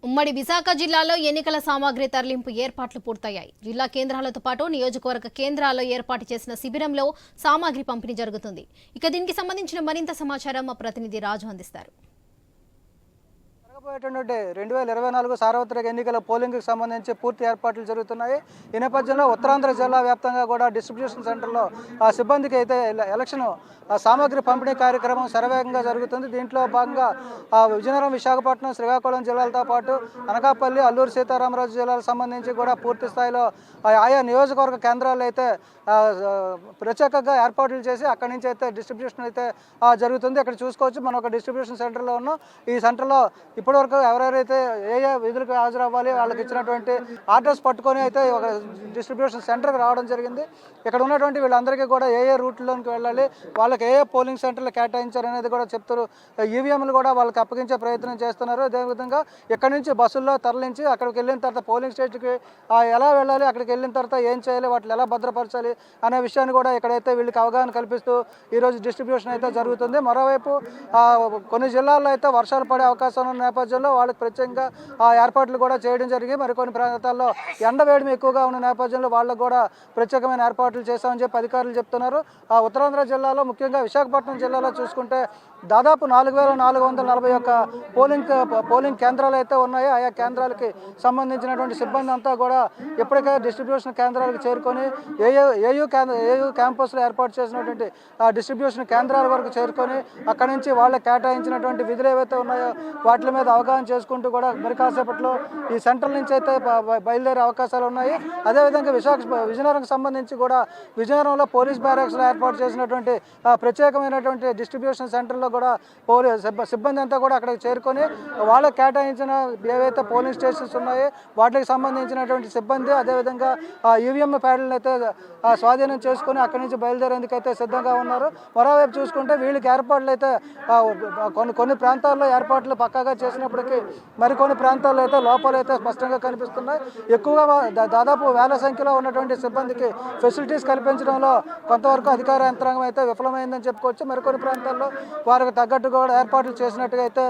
ఉమ్మడి విశాఖ జిల్లాలో ఎన్నికల సామాగ్రి తరలింపు ఏర్పాట్లు పూర్తయ్యాయి. జిల్లా కేంద్రాలతో పాటు నియోజకవర్గ కేంద్రాల్లో ఏర్పాటు చేసిన శిబిరంలో సామాగ్రి పంపిణీ జరుగుతుంది. ఇక దీనికి సంబంధించిన మరింత సమాచారం మా ప్రతినిధి రాజు అందిస్తారు. జరగబోయేటువంటి 2024 సార్వత్రిక ఎన్నికల పోలింగ్కి సంబంధించి పూర్తి ఏర్పాట్లు జరుగుతున్నాయి. ఈ నేపథ్యంలో ఉత్తరాంధ్ర జిల్లా వ్యాప్తంగా కూడా డిస్ట్రిబ్యూషన్ సెంటర్లో సిబ్బందికి అయితే ఎలక్షన్ సామాగ్రి పంపిణీ కార్యక్రమం శరవేగంగా జరుగుతుంది. దీంట్లో భాగంగా విజయనగరం, విశాఖపట్నం, శ్రీకాకుళం జిల్లాలతో పాటు అనకాపల్లి, అల్లూరు సీతారామరాజు జిల్లాలకు సంబంధించి కూడా పూర్తి స్థాయిలో ఆయా నియోజకవర్గ కేంద్రాలు అయితే ప్రత్యేకంగా ఏర్పాట్లు చేసి అక్కడి నుంచి అయితే డిస్ట్రిబ్యూషన్ అయితే జరుగుతుంది. ఇక్కడ చూసుకోవచ్చు, మనం ఒక డిస్ట్రిబ్యూషన్ సెంటర్లో ఉన్నాం. ఈ సెంటర్లో ఇప్పటివరకు ఎవరెవరైతే ఏ విధులకు హాజరవ్వాలి వాళ్ళకి ఇచ్చినటువంటి ఆర్డర్స్ పట్టుకొని అయితే ఒక డిస్ట్రిబ్యూషన్ సెంటర్కి రావడం జరిగింది. ఇక్కడ ఉన్నటువంటి వీళ్ళందరికీ కూడా ఏ రూట్లోకి వెళ్ళాలి, వాళ్ళకి ఏ పోలింగ్ సెంటర్లు కేటాయించారు అనేది కూడా చెప్తారు. ఈవీఎంలు కూడా వాళ్ళకి అప్పగించే ప్రయత్నం చేస్తున్నారు. అదేవిధంగా ఇక్కడి నుంచి బస్సుల్లో తరలించి అక్కడికి వెళ్ళిన తర్వాత పోలింగ్ స్టేషన్కి ఎలా వెళ్ళాలి, అక్కడికి వెళ్ళిన తర్వాత ఏం చేయాలి, వాటిని ఎలా భద్రపరచాలి అనే విషయాన్ని కూడా ఇక్కడైతే వీళ్ళకి అవగాహన కల్పిస్తూ ఈరోజు డిస్ట్రిబ్యూషన్ అయితే జరుగుతుంది. మరోవైపు కొన్ని జిల్లాల్లో అయితే వర్షాలు పడే అవకాశం ఉన్న నేపథ్యంలో వాళ్ళకి ప్రత్యేకంగా ఏర్పాట్లు కూడా చేయడం జరిగింది. మరికొన్ని ప్రాంతాల్లో ఎండవేడిమి ఎక్కువగా ఉన్న నేపథ్యంలో వాళ్ళకు కూడా ప్రత్యేకమైన ఏర్పాట్లు చేశామని చెప్పి అధికారులు చెప్తున్నారు. ఉత్తరాంధ్ర జిల్లాలో ముఖ్యంగా విశాఖపట్నం జిల్లాలో చూసుకుంటే దాదాపు 4441 పోలింగ్ కేంద్రాలు అయితే ఉన్నాయి. ఆయా కేంద్రాలకి సంబంధించినటువంటి సిబ్బంది అంతా కూడా ఇప్పటికే డిస్ట్రిబ్యూషన్ కేంద్రాలకు చేరుకొని ఏయూ క్యాంపస్లో ఏర్పాటు చేసినటువంటి డిస్ట్రిబ్యూషన్ కేంద్రాల వరకు చేరుకొని అక్కడి నుంచి వాళ్ళకి కేటాయించినటువంటి విధులు ఏవైతే ఉన్నాయో వాటి మీద అవగాహన చేసుకుంటూ కూడా మరి కాసేపట్లో ఈ సెంట్రల్ నుంచి అయితే బయలుదేరే అవకాశాలు ఉన్నాయి. అదేవిధంగా విజయనగరంకి సంబంధించి కూడా విజయనగరంలో పోలీస్ బ్యారక్స్లో ఏర్పాటు చేసినటువంటి ప్రత్యేకమైనటువంటి డిస్ట్రిబ్యూషన్ సెంటర్లో కూడా సిబ్బంది అంతా కూడా అక్కడికి చేరుకొని వాళ్ళకి కేటాయించిన ఏవైతే పోలింగ్ స్టేషన్స్ ఉన్నాయో వాటికి సంబంధించినటువంటి సిబ్బంది అదేవిధంగా ఈవీఎం ప్యాడ్లను అయితే స్వాధీనం చేసుకొని అక్కడి నుంచి బయలుదేరేందుకు అయితే సిద్ధంగా ఉన్నారు. మరోవైపు చూసుకుంటే వీళ్ళకి ఏర్పాట్లు అయితే కొన్ని ప్రాంతాల్లో ఏర్పాట్లు పక్కాగా చేసినప్పటికీ మరికొన్ని ప్రాంతాల్లో అయితే లోపాలు అయితే స్పష్టంగా కనిపిస్తున్నాయి. ఎక్కువగా దాదాపు వేల సంఖ్యలో ఉన్నటువంటి సిబ్బందికి ఫెసిలిటీస్ కల్పించడంలో కొంతవరకు అధికార యంత్రాంగం అయితే విఫలమైందని చెప్పుకోవచ్చు. మరికొన్ని ప్రాంతాల్లో వారికి తగ్గట్టు కూడా ఏర్పాట్లు చేసినట్టుగా అయితే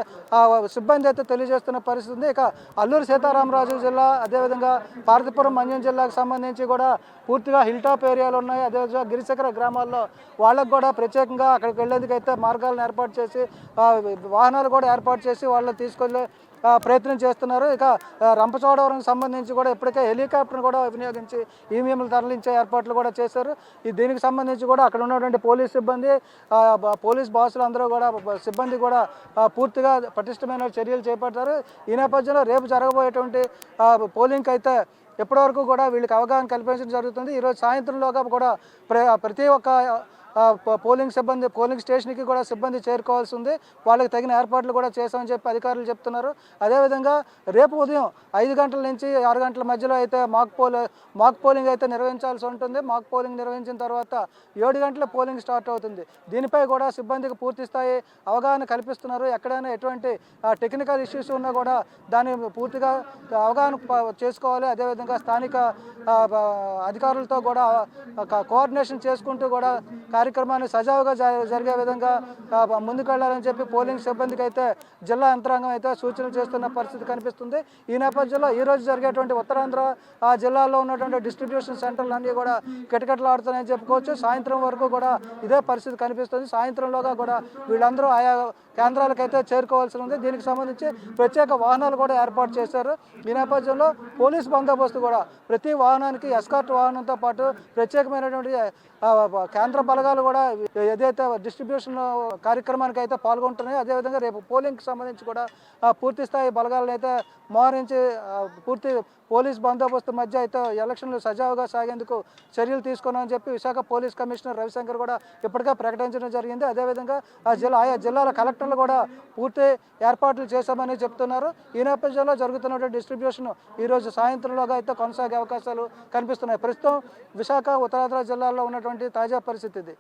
సిబ్బంది అయితే తెలియజేస్తున్న పరిస్థితి ఉంది. ఇక అల్లూరు సీతారామరాజు జిల్లా అదేవిధంగా పార్వతీపురం, మన్యం జిల్లాకు సంబంధించి కూడా పూర్తిగా హిల్ టాప్ ఏరియాలు ఉన్నాయి. అదేవిధంగా గిరిశిఖర గ్రామాల్లో వాళ్ళకు కూడా ప్రత్యేకంగా అక్కడికి వెళ్ళేందుకు అయితే మార్గాలను ఏర్పాటు చేసి వాహనాలు కూడా ఏర్పాటు చేసి వాళ్ళని తీసుకెళ్ళే ప్రయత్నం చేస్తున్నారు. ఇక రంపచోడవరంకి సంబంధించి కూడా ఇప్పటికే హెలికాప్టర్ను కూడా వినియోగించి ఈవీఎంలు తరలించే ఏర్పాట్లు కూడా చేశారు. దీనికి సంబంధించి కూడా అక్కడ ఉన్నటువంటి పోలీస్ సిబ్బంది, పోలీస్ బాసులు అందరూ కూడా సిబ్బంది కూడా పూర్తిగా పటిష్టమైన చర్యలు చేపడతారు. ఈ నేపథ్యంలో రేపు జరగబోయేటువంటి పోలింగ్కి అయితే ఇప్పటివరకు కూడా వీళ్ళకి అవగాహన కల్పించడం జరుగుతుంది. ఈరోజు సాయంత్రంలోగా కూడా ప్రతి ఒక్క పోలింగ్ స్టేషన్కి కూడా సిబ్బంది చేరుకోవాల్సి ఉంది. వాళ్ళకి తగిన ఏర్పాట్లు కూడా చేశామని చెప్పి అధికారులు చెప్తున్నారు. అదేవిధంగా రేపు ఉదయం 5 గంటల నుంచి 6 గంటల మధ్యలో అయితే మాక్ పోలింగ్ అయితే నిర్వహించాల్సి ఉంటుంది. మాక్ పోలింగ్ నిర్వహించిన తర్వాత 7 గంటల పోలింగ్ స్టార్ట్ అవుతుంది. దీనిపై కూడా సిబ్బందికి పూర్తి స్థాయి అవగాహన కల్పిస్తున్నారు. ఎక్కడైనా ఎటువంటి టెక్నికల్ ఇష్యూస్ ఉన్నా కూడా దాన్ని పూర్తిగా అవగాహన చేసుకోవాలి. అదేవిధంగా స్థానిక అధికారులతో కూడా కోఆర్డినేషన్ చేసుకుంటూ కూడా కార్యక్రమాన్ని సజావుగా జరిగే విధంగా ముందుకెళ్లాలని చెప్పి పోలింగ్ సిబ్బందికి అయితే జిల్లా యంత్రాంగం అయితే సూచనలు చేస్తున్న పరిస్థితి కనిపిస్తుంది. ఈ నేపథ్యంలో ఈరోజు జరిగేటువంటి ఉత్తరాంధ్ర జిల్లాలో ఉన్నటువంటి డిస్ట్రిబ్యూషన్ సెంటర్లు అన్నీ కూడా కిటకిటలాడుతున్నాయని చెప్పుకోవచ్చు. సాయంత్రం వరకు కూడా ఇదే పరిస్థితి కనిపిస్తుంది. సాయంత్రంలోగా కూడా వీళ్ళందరూ ఆయా కేంద్రాలకైతే చేరుకోవాల్సి ఉంది. దీనికి సంబంధించి ప్రత్యేక వాహనాలు కూడా ఏర్పాటు చేశారు. ఈ నేపథ్యంలో పోలీస్ బందోబస్తు కూడా ప్రతి వాహనానికి ఎస్కార్ట్ వాహనంతో పాటు ప్రత్యేకమైనటువంటి కేంద్ర బలగాలు కూడా ఏదైతే డిస్ట్రిబ్యూషన్ కార్యక్రమానికి అయితే పాల్గొంటున్నాయో అదేవిధంగా రేపు పోలింగ్కి సంబంధించి కూడా పూర్తి స్థాయి బలగాలను అయితే మోహరించి పూర్తి పోలీస్ బందోబస్తు మధ్య అయితే ఎలక్షన్లు సజావుగా సాగేందుకు చర్యలు తీసుకున్నామని చెప్పి విశాఖ పోలీస్ కమిషనర్ రవిశంకర్ కూడా ఇప్పటికే ప్రకటించడం జరిగింది. అదేవిధంగా ఆయా జిల్లాల కలెక్టర్లు కూడా పూర్తి ఏర్పాట్లు చేశామని చెప్తున్నారు. ఈ నేపథ్యంలో జరుగుతున్నటువంటి డిస్ట్రిబ్యూషన్ ఈరోజు సాయంత్రంలోగా అయితే కొనసాగే అవకాశాలు కనిపిస్తున్నాయి. ప్రస్తుతం విశాఖ, ఉత్తరాంధ్ర జిల్లాల్లో ఉన్నటువంటి తాజా పరిస్థితి ఇది.